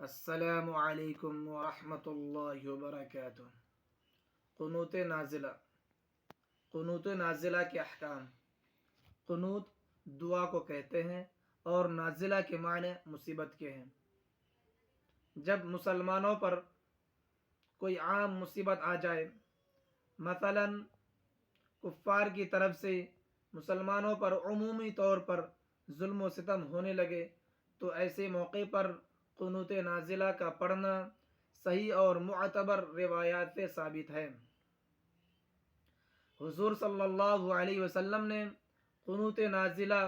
السلام علیکم ورحمۃ اللہ وبرکاتہ۔ قنوت نازلہ۔ قنوت نازلہ کے احکام۔ قنوت دعا کو کہتے ہیں اور نازلہ کے معنی مصیبت کے ہیں۔ جب مسلمانوں پر کوئی عام مصیبت آ جائے، مثلا کفار کی طرف سے مسلمانوں پر عمومی طور پر ظلم و ستم ہونے لگے، تو ایسے موقع پر قنوت نازلہ کا پڑھنا صحیح اور معتبر روایات سے ثابت ہے۔ حضور صلی اللہ علیہ وسلم نے قنوت نازلہ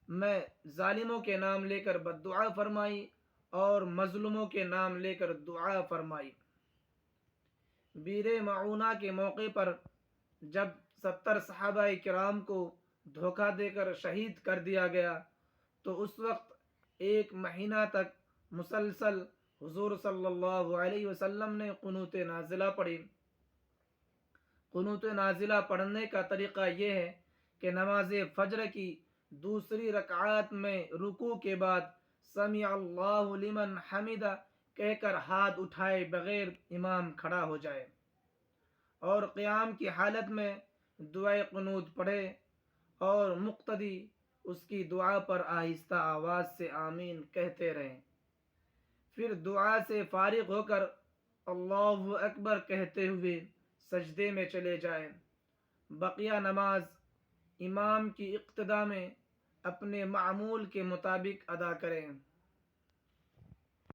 میں ظالموں کے نام لے کر بددعا فرمائی اور مظلوموں کے نام لے کر دعا فرمائی۔ بیر معونہ کے موقع پر جب 70 صحابہ کرام کو دھوکہ دے کر شہید کر دیا گیا، تو اس وقت 1 مہینہ تک مسلسل حضور صلی اللہ علیہ وسلم نے قنوت نازلہ پڑھی۔ قنوت نازلہ پڑھنے کا طریقہ یہ ہے کہ نماز فجر کی دوسری رکعت میں رکوع کے بعد سمع اللہ لمن حمدہ کہہ کر ہاتھ اٹھائے بغیر امام کھڑا ہو جائے، اور قیام کی حالت میں دعائے قنوت پڑھے اور مقتدی اس کی دعا پر آہستہ آواز سے آمین کہتے رہیں۔ پھر دعا سے فارغ ہو کر اللہ اکبر کہتے ہوئے سجدے میں چلے جائیں۔ بقیہ نماز امام کی اقتداء میں اپنے معمول کے مطابق ادا کریں۔